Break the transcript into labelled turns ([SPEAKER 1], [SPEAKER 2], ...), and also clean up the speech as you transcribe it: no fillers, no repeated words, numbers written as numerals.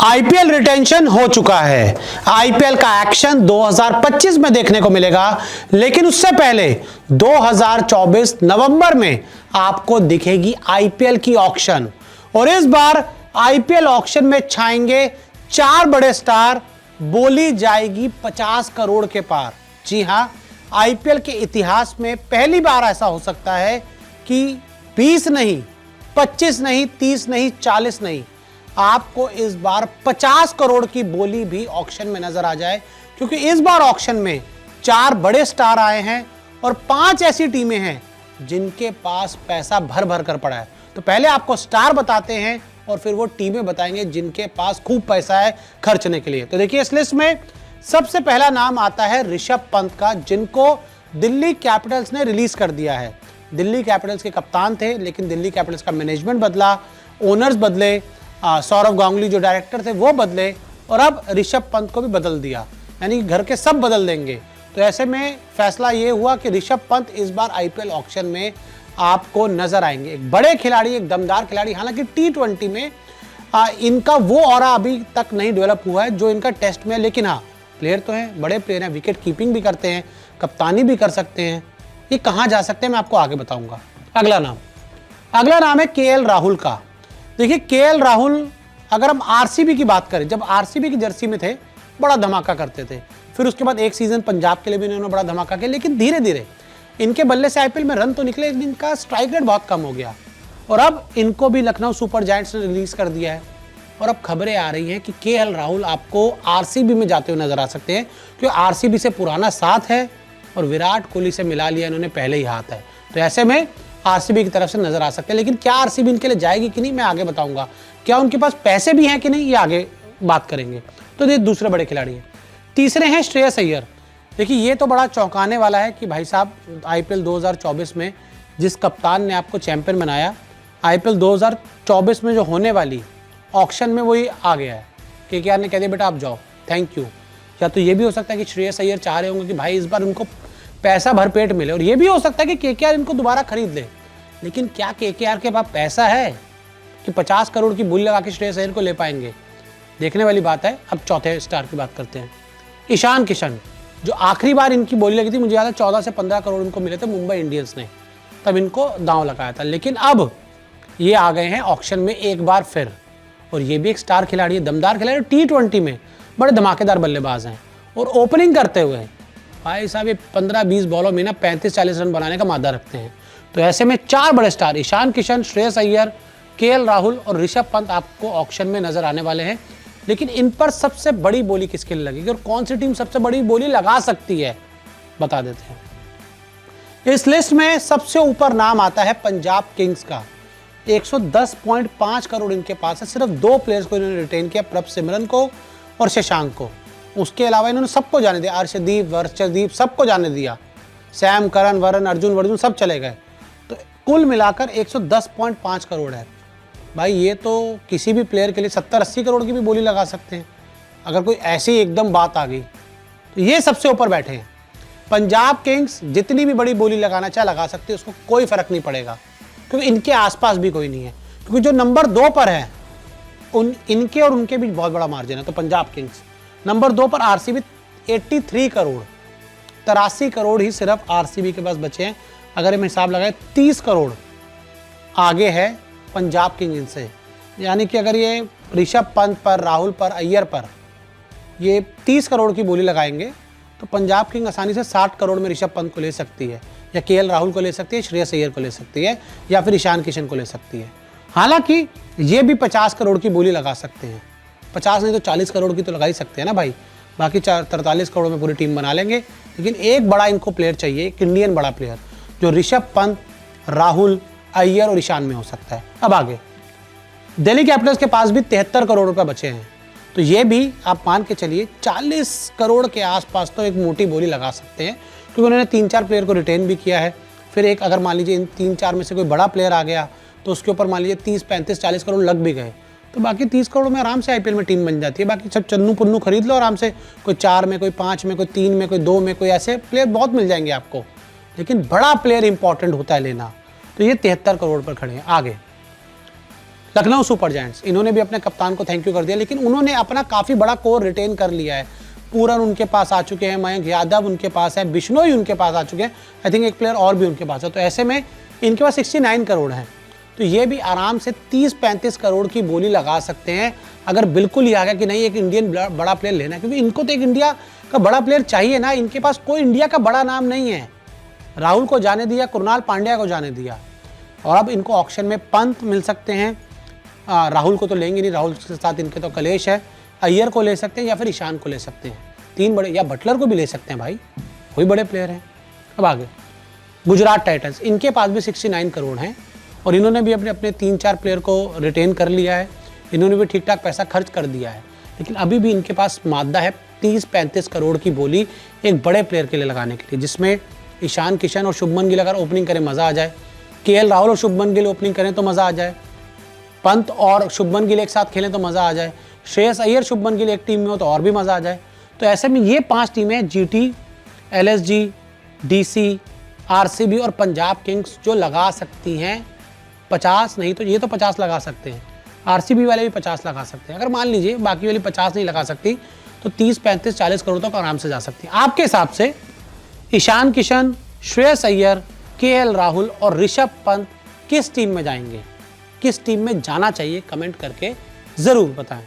[SPEAKER 1] IPL retention हो चुका है। आईपीएल का एक्शन 2025 में देखने को मिलेगा, लेकिन उससे पहले 2024 नवंबर में आपको दिखेगी आईपीएल की ऑक्शन। और इस बार आईपीएल ऑक्शन में छाएंगे 4 बड़े स्टार, बोली जाएगी 50 करोड़ के पार। जी हां, आईपीएल के इतिहास में पहली बार ऐसा हो सकता है कि 20 नहीं, 25 नहीं, 30 नहीं, 40 नहीं, आपको इस बार 50 करोड़ की बोली भी ऑक्शन में नजर आ जाए, क्योंकि इस बार ऑक्शन में 4 बड़े स्टार आए हैं और 5 ऐसी टीमें हैं जिनके पास पैसा भर भर कर पड़ा है। तो पहले आपको स्टार बताते हैं और फिर वो टीमें बताएंगे जिनके पास खूब पैसा है खर्चने के लिए। तो देखिए, इस लिस्ट में सबसे पहला नाम आता है ऋषभ पंत का, जिनको दिल्ली कैपिटल्स ने रिलीज कर दिया है। दिल्ली कैपिटल्स के कप्तान थे, लेकिन दिल्ली कैपिटल्स का मैनेजमेंट बदला, ओनर्स बदले, सौरव गांगुली जो डायरेक्टर थे वो बदले, और अब ऋषभ पंत को भी बदल दिया, यानी घर के सब बदल देंगे। तो ऐसे में फैसला ये हुआ कि ऋषभ पंत इस बार आईपीएल ऑक्शन में आपको नजर आएंगे। एक बड़े खिलाड़ी, एक दमदार खिलाड़ी। हालांकि टी20 में इनका वो ऑरा अभी तक नहीं डेवलप हुआ है जो इनका टेस्ट में, लेकिन हाँ, प्लेयर तो हैं, बड़े प्लेयर हैं, विकेट कीपिंग भी करते हैं, कप्तानी भी कर सकते हैं। ये कहाँ जा सकते हैं मैं आपको आगे बताऊंगा। अगला नाम है केएल राहुल का। देखिए, केएल राहुल, अगर हम आरसीबी की बात करें, जब आरसीबी की जर्सी में थे बड़ा धमाका करते थे, फिर उसके बाद एक सीजन पंजाब के लिए भी इन्होंने बड़ा धमाका किया, लेकिन धीरे धीरे इनके बल्ले से आईपीएल में रन तो निकले, लेकिन इनका स्ट्राइक रेट बहुत कम हो गया। और अब इनको भी लखनऊ सुपर जायंट्स ने रिलीज कर दिया है। और अब खबरें आ रही हैं कि केएल राहुल आपको आरसीबी में जाते हुए नजर आ सकते हैं, क्योंकि आरसीबी से पुराना साथ है और विराट कोहली से मिला लिया इन्होंने पहले ही हाथ है। तो ऐसे में आरसीबी की तरफ से नजर आ सकते हैं। लेकिन क्या आरसीबी इनके लिए जाएगी कि नहीं, मैं आगे बताऊंगा। क्या उनके पास पैसे भी हैं कि नहीं, ये आगे बात करेंगे। तो ये दूसरे बड़े खिलाड़ी हैं। तीसरे हैं श्रेयस अय्यर। देखिए, ये तो बड़ा चौंकाने वाला है कि भाई साहब, आईपीएल 2024 में जिस कप्तान ने आपको चैंपियन बनाया, आईपीएल 2024 में जो होने वाली ऑक्शन में वही आ गया है। केकेआर ने कह दिया बेटा आप जाओ, थैंक यू। या तो ये भी हो सकता है कि श्रेयस अय्यर चाह रहे होंगे कि भाई इस बार उनको पैसा भरपेट मिले, और ये भी हो सकता है कि केकेआर इनको दोबारा खरीद ले। लेकिन क्या केकेआर के पास पैसा है कि 50 करोड़ की बोली लगा के श्रेयस अय्यर को ले पाएंगे? देखने वाली बात है। अब चौथे स्टार की बात करते हैं, ईशान किशन। जो आखिरी बार इनकी बोली लगी थी, मुझे याद है 14 से 15 करोड़ इनको मिले थे मुंबई इंडियंस ने, तब इनको दांव लगाया था। लेकिन अब ये आ गए हैं ऑक्शन में एक बार फिर, और ये भी एक स्टार खिलाड़ी है, दमदार खिलाड़ी। टी20 में बड़े धमाकेदार बल्लेबाज हैं और ओपनिंग करते हुए भाई साहब ये 15-20 बॉलों में ना 35-40 रन बनाने का मादा रखते हैं। तो ऐसे में 4 बड़े स्टार, ईशान किशन, श्रेयस अय्यर, केएल राहुल और ऋषभ पंत आपको ऑक्शन में नजर आने वाले हैं। लेकिन इन पर सबसे बड़ी बोली किसके लिए लगेगी और कौन सी टीम सबसे बड़ी बोली लगा सकती है, बता देते हैं। इस लिस्ट में सबसे ऊपर नाम आता है पंजाब किंग्स का। 110.5 करोड़ इनके पास है। सिर्फ 2 प्लेयर्स को इन्होंने रिटेन किया, प्रभ सिमरन को और शशांक को। उसके अलावा इन्होंने सबको जाने दिया, अर्शदीप, वर्षदीप, सबको जाने दिया। सैम, करण, वरुण, अर्जुन सब चले गए। तो कुल मिलाकर 110.5 करोड़ है। भाई ये तो किसी भी प्लेयर के लिए 70-80 करोड़ की भी बोली लगा सकते हैं, अगर कोई ऐसी एकदम बात आ गई। तो ये सबसे ऊपर बैठे हैं। पंजाब किंग्स जितनी भी बड़ी बोली लगाना चाहे लगा सकते हैं, उसको कोई फर्क नहीं पड़ेगा, क्योंकि इनके आसपास भी कोई नहीं है। क्योंकि जो नंबर 2 पर है, इनके और उनके बीच बहुत बड़ा मार्जिन है। तो पंजाब किंग्स नंबर 2 पर, आरसीबी 83 करोड़, 83 करोड़ ही सिर्फ आरसीबी के पास बचे हैं। अगर हम हिसाब लगाए 30 करोड़ आगे है पंजाब किंग्स इनसे। यानी कि अगर ये ऋषभ पंत पर, राहुल पर, अय्यर पर ये 30 करोड़ की बोली लगाएंगे, तो पंजाब किंग आसानी से 60 करोड़ में ऋषभ पंत को ले सकती है, या केएल राहुल को ले सकती है, श्रेयस अय्यर को ले सकती है, या फिर ईशान किशन को ले सकती है। हालांकि ये भी 50 करोड़ की बोली लगा सकते हैं। 50 नहीं तो 40 करोड़ की तो लगा ही सकते हैं ना भाई। बाकी 43 करोड़ में पूरी टीम बना लेंगे। लेकिन एक बड़ा इनको प्लेयर चाहिए, एक इंडियन बड़ा प्लेयर, जो ऋषभ पंत, राहुल, अय्यर और ईशान में हो सकता है। अब आगे दिल्ली कैपिटल्स के पास भी 73 करोड़ रुपए बचे हैं। तो ये भी आप मान के चलिए 40 करोड़ के आसपास तो एक मोटी बोली लगा सकते हैं, क्योंकि उन्होंने 3-4 प्लेयर को रिटेन भी किया है। फिर एक, अगर मान लीजिए इन 3-4 में से कोई बड़ा प्लेयर आ गया, तो उसके ऊपर मान लीजिए 30-35-40 करोड़ लग भी गए, तो बाकी 30 करोड़ में आराम से आईपीएल में टीम बन जाती है। बाकी सब चन्नू पुन्नू खरीद लो आराम से, कोई 4 में, कोई 5 में, कोई 3 में, कोई 2 में, कोई ऐसे प्लेयर बहुत मिल जाएंगे आपको। लेकिन बड़ा प्लेयर इंपॉर्टेंट होता है लेना। तो ये 73 करोड़ पर खड़े हैं। आगे लखनऊ सुपर जायंट्स, इन्होंने भी अपने कप्तान को थैंक यू कर दिया, लेकिन उन्होंने अपना काफ़ी बड़ा कोर रिटेन कर लिया है। पूरन उनके पास आ चुके हैं, मयंक यादव उनके पास है, बिश्नोई उनके पास आ चुके हैं, आई थिंक एक प्लेयर और भी उनके पास है। तो ऐसे में इनके पास 69 करोड़ हैं, तो ये भी आराम से 30-35 करोड़ की बोली लगा सकते हैं अगर बिल्कुल ही आ गया कि नहीं एक इंडियन बड़ा प्लेयर लेना है, क्योंकि इनको तो एक इंडिया का बड़ा प्लेयर चाहिए ना। इनके पास कोई इंडिया का बड़ा नाम नहीं है। राहुल को जाने दिया, कुणाल पांड्या को जाने दिया, और अब इनको ऑक्शन में पंत मिल सकते हैं। राहुल को तो लेंगे नहीं, राहुल के साथ इनके तो कलेश है। अय्यर को ले सकते हैं या फिर ईशान को ले सकते हैं, 3 बड़े, या बटलर को भी ले सकते हैं भाई, कोई बड़े प्लेयर हैं। अब आगे गुजरात टाइटंस, इनके पास भी 69 करोड़ हैं और इन्होंने भी अपने 3-4 प्लेयर को रिटेन कर लिया है। इन्होंने भी ठीक ठाक पैसा खर्च कर दिया है, लेकिन अभी भी इनके पास मादा है 30-35 करोड़ की बोली एक बड़े प्लेयर के लिए लगाने के लिए, जिसमें ईशान किशन और शुभमन गिल अगर ओपनिंग करें मज़ा आ जाए, केएल राहुल और शुभमन गिल ओपनिंग करें तो मज़ा आ जाए, पंत और शुभमन गिल एक साथ खेलें तो मज़ा आ जाए, श्रेयस अय्यर शुभमन गिल एक टीम में हो तो और भी मज़ा आ जाए। तो ऐसे में ये 5 टीमें जीटी, एलएसजी, डीसी, आरसीबी और पंजाब किंग्स जो लगा सकती हैं 50, नहीं तो ये तो 50 लगा सकते हैं, आरसीबी वाले भी 50 लगा सकते हैं। अगर मान लीजिए बाकी वाली 50 नहीं लगा सकती तो 30, 35, 40 करोड़ तक आराम से जा सकती है। आपके हिसाब से ईशान किशन, श्रेयस अय्यर, केएल राहुल और ऋषभ पंत किस टीम में जाएंगे, किस टीम में जाना चाहिए, कमेंट करके ज़रूर बताएं।